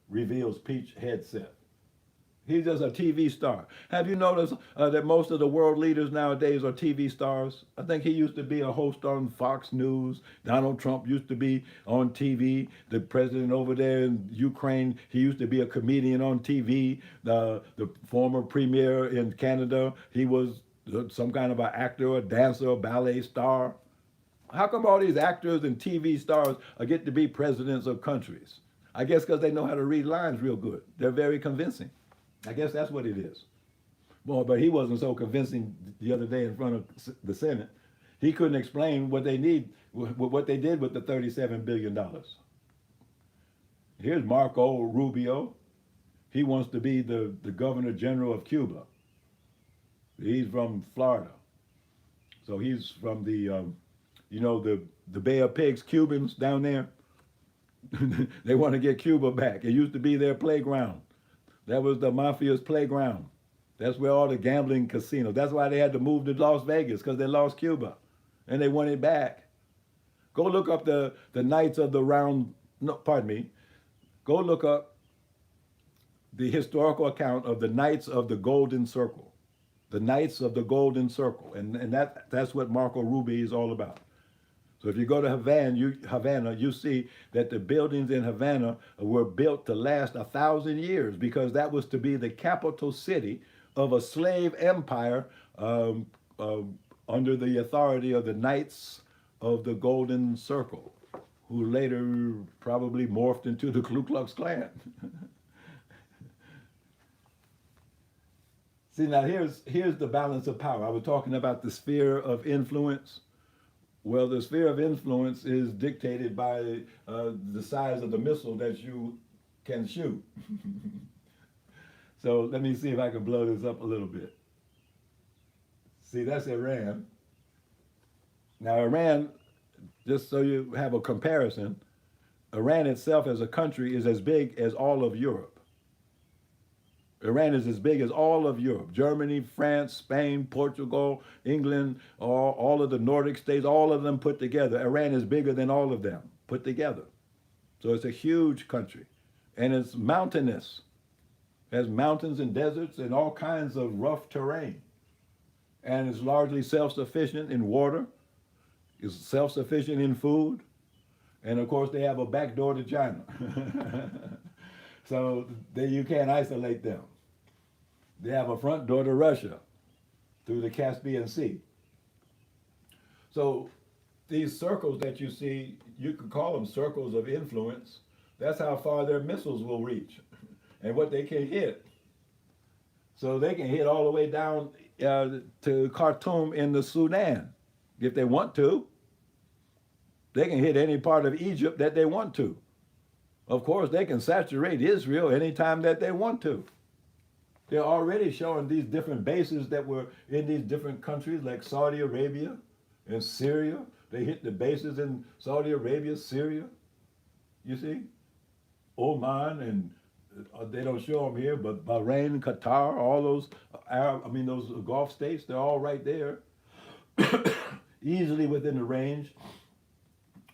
Reveals Peach Headset. He's just a TV star. Have you noticed that most of the world leaders nowadays are TV stars? I think he used to be a host on Fox News. Donald Trump used to be on TV. The president over there in Ukraine, he used to be a comedian on TV. The former premier in Canada, he was some kind of an actor, a dancer, a ballet star. How come all these actors and TV stars get to be presidents of countries? I guess because they know how to read lines real good. They're very convincing. I guess that's what it is. Well, but he wasn't so convincing the other day in front of the Senate. He couldn't explain what they did with the $37 billion. Here's Marco Rubio. He wants to be the governor general of Cuba. He's from Florida. So he's from the Bay of Pigs Cubans down there. They want to get Cuba back. It used to be their playground. That was the mafia's playground. That's where all the gambling casinos. That's why they had to move to Las Vegas, because they lost Cuba, and they want it back. Go look up the Knights of the Round. No, pardon me. Go look up the historical account of the Knights of the Golden Circle. The Knights of the Golden Circle, and that's what Marco Rubio is all about. So if you go to Havana, you see that the buildings in Havana were built to last 1,000 years, because that was to be the capital city of a slave empire under the authority of the Knights of the Golden Circle, who later probably morphed into the Ku Klux Klan. See, now here's the balance of power. I was talking about the sphere of influence. Well, the sphere of influence is dictated by the size of the missile that you can shoot. So let me see if I can blow this up a little bit. See, that's Iran. Now, Iran, just so you have a comparison, Iran itself as a country is as big as all of Europe. Iran is as big as all of Europe. Germany, France, Spain, Portugal, England, all of the Nordic states, all of them put together. Iran is bigger than all of them put together. So it's a huge country. And it's mountainous. has mountains and deserts and all kinds of rough terrain, and is largely self-sufficient in water, is self-sufficient in food, and of course they have a back door to China. So you can't isolate them. They have a front door to Russia through the Caspian Sea. So these circles that you see, you could call them circles of influence. That's how far their missiles will reach and what they can hit. So they can hit all the way down to Khartoum in the Sudan if they want to. They can hit any part of Egypt that they want to. Of course, they can saturate Israel anytime that they want to. They're already showing these different bases that were in these different countries like Saudi Arabia and Syria. They hit the bases in Saudi Arabia, Syria, you see, Oman, and they don't show them here, but Bahrain, Qatar, all those those Gulf states, they're all right there, easily within the range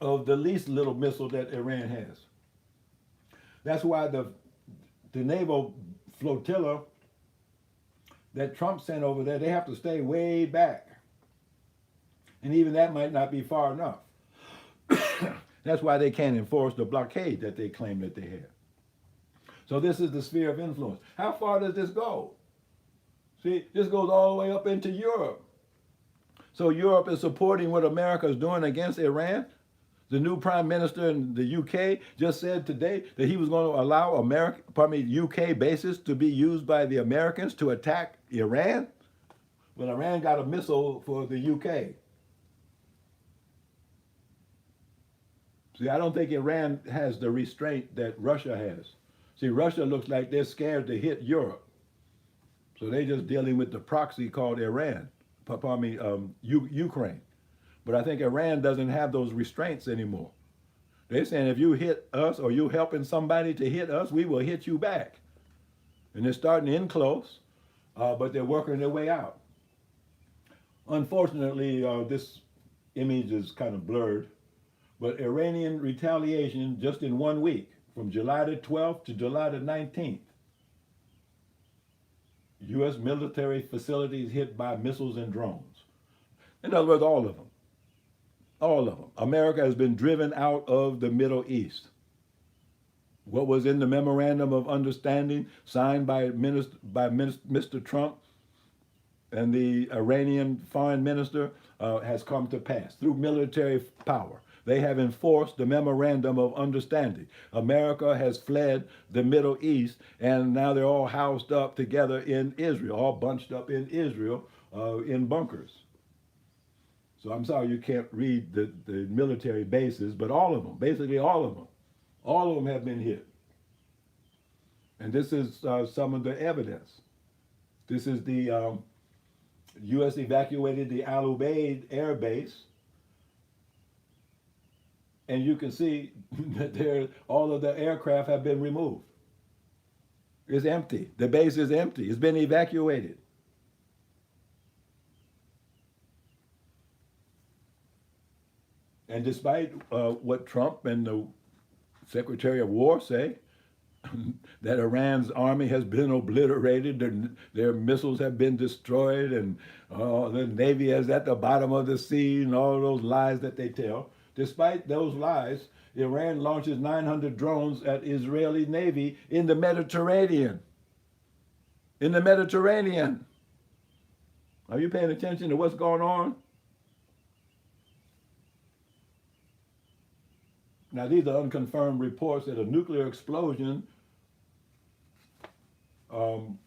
of the least little missile that Iran has. That's why the naval flotilla that Trump sent over there, they have to stay way back. And even that might not be far enough. That's why they can't enforce the blockade that they claim that they have. So this is the sphere of influence. How far does this go? See, this goes all the way up into Europe. So Europe is supporting what America is doing against Iran. The new prime minister in the UK just said today that he was going to allow UK bases to be used by the Americans to attack Iran. Well, Iran got a missile for the UK. See, I don't think Iran has the restraint that Russia has. See, Russia looks like they're scared to hit Europe. So they're just dealing with the proxy called Iran, Ukraine. But I think Iran doesn't have those restraints anymore. They're saying if you hit us or you're helping somebody to hit us, we will hit you back. And they're starting in close, but they're working their way out. Unfortunately, this image is kind of blurred, but Iranian retaliation just in 1 week, from July the 12th to July the 19th. U.S. military facilities hit by missiles and drones. In other words, all of them. All of them. America has been driven out of the Middle East. What was in the memorandum of understanding signed by Mr. Trump and the Iranian foreign minister has come to pass through military power. They have enforced the memorandum of understanding. America has fled the Middle East, and now they're all housed up together in Israel, all bunched up in Israel in bunkers. So I'm sorry you can't read the military bases, but all of them, basically all of them have been hit. And this is some of the evidence. This is the U.S. evacuated the Al Ubaid air base, and you can see that all of the aircraft have been removed. It's empty. The base is empty. It's been evacuated. And despite what Trump and the Secretary of War say, that Iran's army has been obliterated, their missiles have been destroyed, and the Navy is at the bottom of the sea, and all those lies that they tell. Despite those lies, Iran launches 900 drones at Israeli Navy in the Mediterranean. In the Mediterranean. Are you paying attention to what's going on? Now, these are unconfirmed reports that a nuclear explosion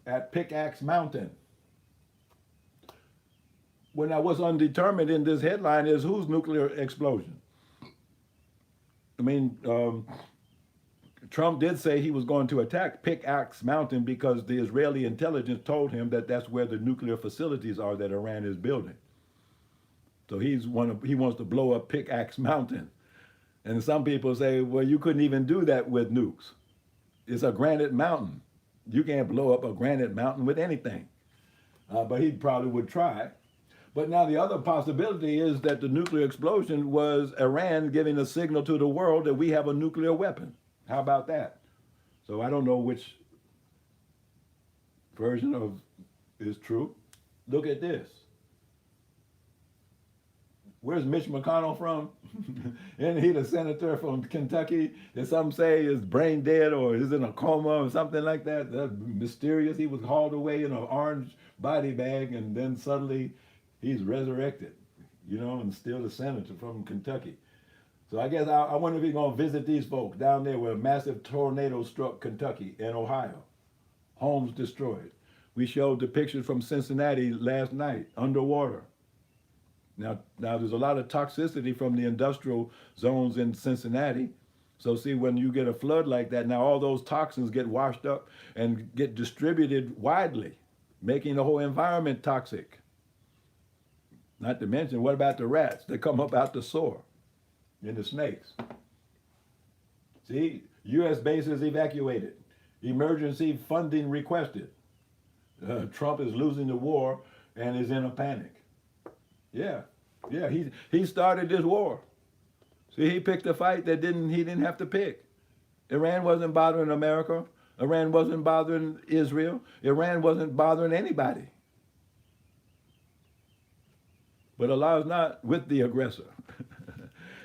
at Pickaxe Mountain. Well, now, what's undetermined in this headline is whose nuclear explosion? I mean, Trump did say he was going to attack Pickaxe Mountain because the Israeli intelligence told him that that's where the nuclear facilities are that Iran is building. So he wants to blow up Pickaxe Mountain. And some people say, well, you couldn't even do that with nukes. It's a granite mountain. You can't blow up a granite mountain with anything. But he probably would try. But now the other possibility is that the nuclear explosion was Iran giving a signal to the world that we have a nuclear weapon. How about that? So I don't know which version of is true. Look at this. Where's Mitch McConnell from? Isn't he the senator from Kentucky that some say is brain dead or is in a coma or something like that? That's mysterious. He was hauled away in an orange body bag and then suddenly he's resurrected, and still the senator from Kentucky. So I guess I wonder if he's going to visit these folks down there where a massive tornado struck Kentucky and Ohio. Homes destroyed. We showed the pictures from Cincinnati last night, underwater. Now there's a lot of toxicity from the industrial zones in Cincinnati. So see, when you get a flood like that, now all those toxins get washed up and get distributed widely, making the whole environment toxic. Not to mention, what about the rats that come up out the sewer and the snakes? See, U.S. bases evacuated. Emergency funding requested. Trump is losing the war and is in a panic. Yeah, he started this war. See, he picked a fight that he didn't have to pick. Iran wasn't bothering America. Iran wasn't bothering Israel. Iran wasn't bothering anybody. But Allah's not with the aggressor.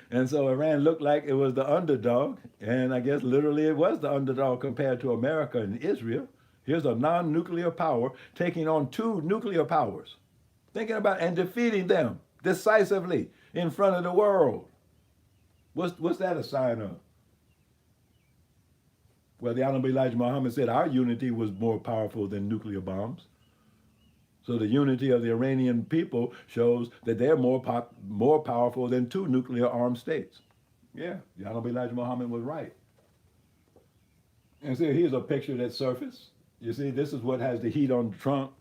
And so Iran looked like it was the underdog, and I guess literally it was the underdog compared to America and Israel. Here's a non-nuclear power taking on two nuclear powers, thinking about and defeating them decisively in front of the world. What's that a sign of? Well, the Honorable Elijah Muhammad said our unity was more powerful than nuclear bombs. So the unity of the Iranian people shows that they're more powerful than two nuclear armed states. Yeah, the Honorable Elijah Muhammad was right. And so here's a picture that surfaced. You see, this is what has the heat on Trump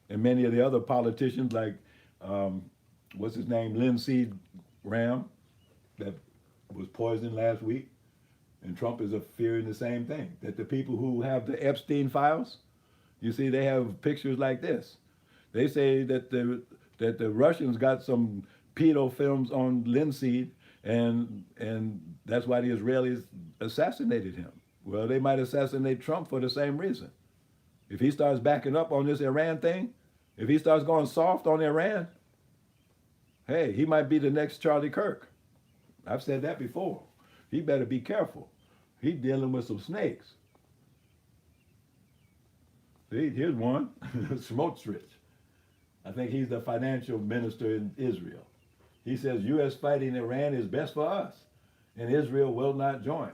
and many of the other politicians like, what's his name, Lindsey Graham, that was poisoned last week. And Trump is fearing the same thing, that the people who have the Epstein files, you see, they have pictures like this. They say that the Russians got some pedo films on Lindsey, and that's why the Israelis assassinated him. Well, they might assassinate Trump for the same reason. If he starts backing up on this Iran thing, if he starts going soft on Iran, hey, he might be the next Charlie Kirk. I've said that before. He better be careful. He's dealing with some snakes. See, here's one, Smotrich. I think he's the financial minister in Israel. He says U.S. fighting Iran is best for us, and Israel will not join.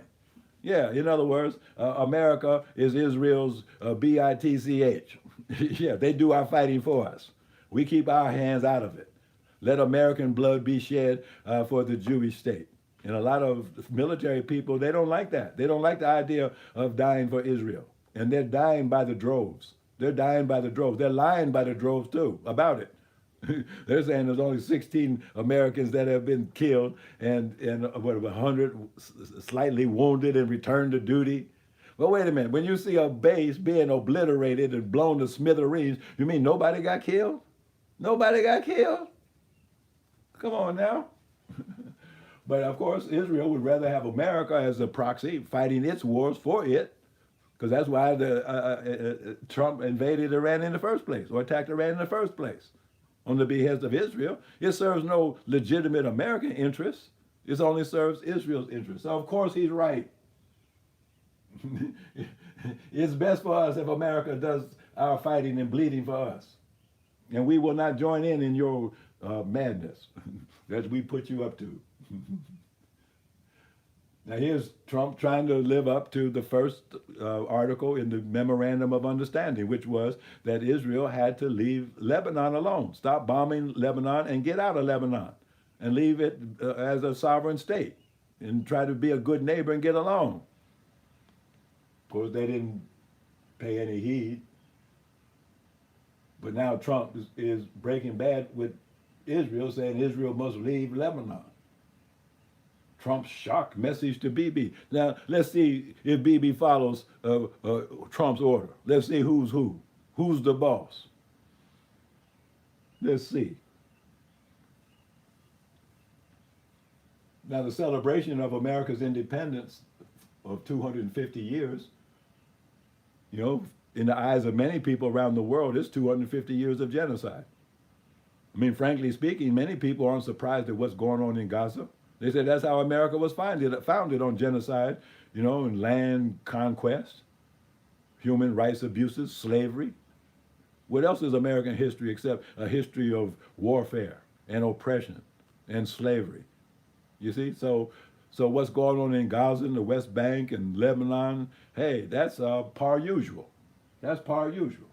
Yeah, in other words, America is Israel's BITCH. Yeah, they do our fighting for us. We keep our hands out of it. Let American blood be shed for the Jewish state. And a lot of military people, they don't like that. They don't like the idea of dying for Israel. And they're dying by the droves. They're dying by the droves. They're lying by the droves too about it. They're saying there's only 16 Americans that have been killed and 100 slightly wounded and returned to duty. Well, wait a minute. When you see a base being obliterated and blown to smithereens, you mean nobody got killed? Nobody got killed? Come on now. But of course, Israel would rather have America as a proxy fighting its wars for it, because that's why Trump invaded Iran in the first place, or attacked Iran in the first place, on the behest of Israel. It serves no legitimate American interests. It only serves Israel's interests. So of course he's right. It's best for us if America does our fighting and bleeding for us. And we will not join in your madness that we put you up to. Now here's Trump trying to live up to the first article in the Memorandum of Understanding, which was that Israel had to leave Lebanon alone, stop bombing Lebanon and get out of Lebanon and leave it as a sovereign state and try to be a good neighbor and get along. Of course, they didn't pay any heed. But now Trump is breaking bad with Israel, saying Israel must leave Lebanon. Trump's shock message to Bibi. Now, let's see if Bibi follows Trump's order. Let's see who's who. Who's the boss? Let's see. Now, the celebration of America's independence of 250 years, in the eyes of many people around the world, it's 250 years of genocide. I mean, frankly speaking, many people aren't surprised at what's going on in Gaza. They said that's how America was founded on genocide, and land conquest, human rights abuses, slavery. What else is American history except a history of warfare and oppression and slavery? You see, so what's going on in Gaza and the West Bank and Lebanon? Hey, that's par usual. That's par usual.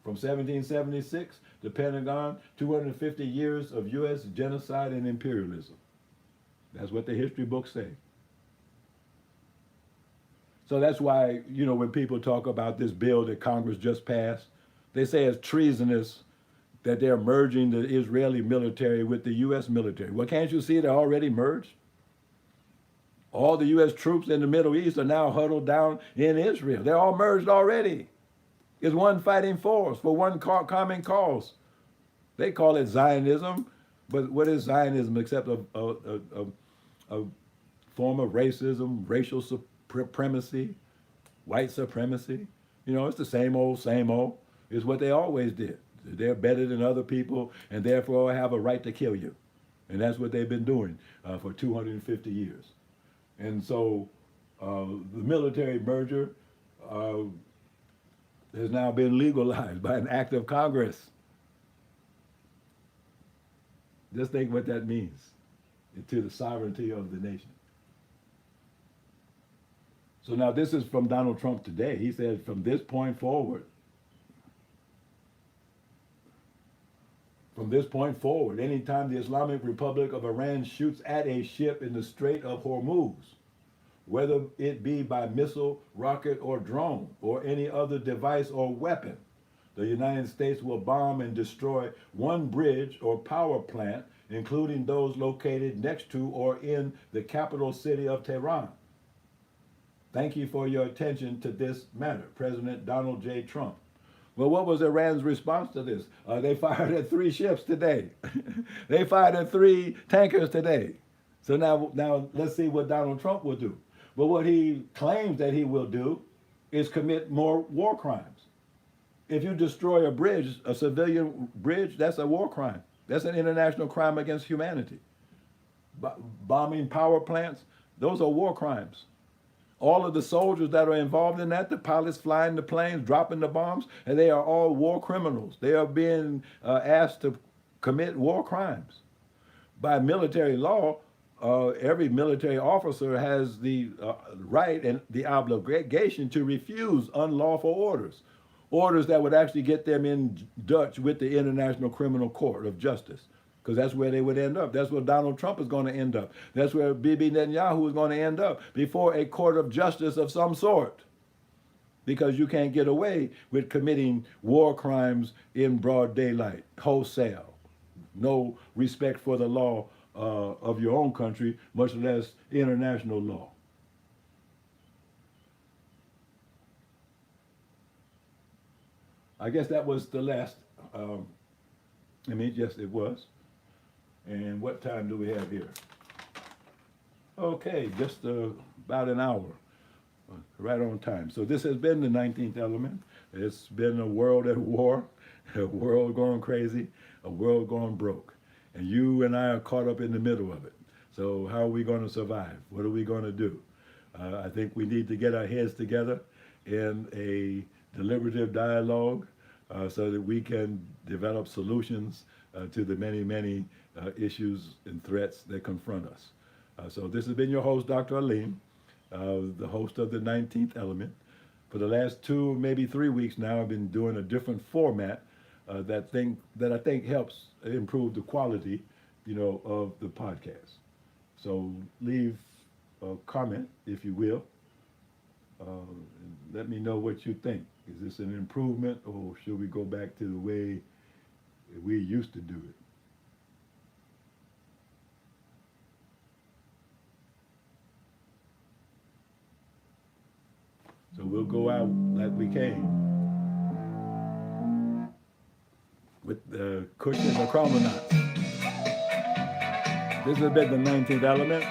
From 1776, the Pentagon, 250 years of U.S. genocide and imperialism. That's what the history books say. So that's why, when people talk about this bill that Congress just passed, they say it's treasonous that they're merging the Israeli military with the U.S. military. Well, can't you see they're already merged? All the U.S. troops in the Middle East are now huddled down in Israel. They're all merged already. It's one fighting force for one common cause. They call it Zionism, but what is Zionism except a form of racism, racial supremacy, white supremacy? It's the same old. It's what they always did. They're better than other people and therefore have a right to kill you. And that's what they've been doing for 250 years. And so the military merger has now been legalized by an act of Congress. Just think what that means to the sovereignty of the nation. So now this is from Donald Trump today. He said from this point forward, anytime the Islamic Republic of Iran shoots at a ship in the Strait of Hormuz, whether it be by missile, rocket, or drone, or any other device or weapon, the United States will bomb and destroy one bridge or power plant, including those located next to or in the capital city of Tehran. Thank you for your attention to this matter, President Donald J. Trump. Well, what was Iran's response to this? They fired at 3 ships today. They fired at 3 tankers today. So now let's see what Donald Trump will do. But what he claims that he will do is commit more war crimes. If you destroy a bridge, a civilian bridge, that's a war crime. That's an international crime against humanity. Bombing power plants, those are war crimes. All of the soldiers that are involved in that, the pilots flying the planes, dropping the bombs, and they are all war criminals. They are being asked to commit war crimes. By military law, every military officer has the right and the obligation to refuse unlawful orders that would actually get them in Dutch with the International Criminal Court of Justice, because that's where they would end up. That's where Donald Trump is going to end up. That's where Bibi Netanyahu is going to end up, before a court of justice of some sort, because you can't get away with committing war crimes in broad daylight, wholesale. No respect for the law of your own country, much less international law. I guess that was the last, yes, it was. And what time do we have here? Okay, just about an hour, right on time. So this has been the 19th Element. It's been a world at war, a world going crazy, a world going broke. And you and I are caught up in the middle of it. So how are we going to survive? What are we going to do? I think we need to get our heads together in a deliberative dialogue so that we can develop solutions to the many issues and threats that confront us. So this has been your host, Dr. Alim, the host of the 19th Element. For the last 2, maybe 3 weeks now, I've been doing a different format that I think helps improve the quality, of the podcast. So leave a comment, if you will. Let me know what you think. Is this an improvement, or should we go back to the way we used to do it? So we'll go out like we came, with the cushion or chromonauts. This has been the 19th Element.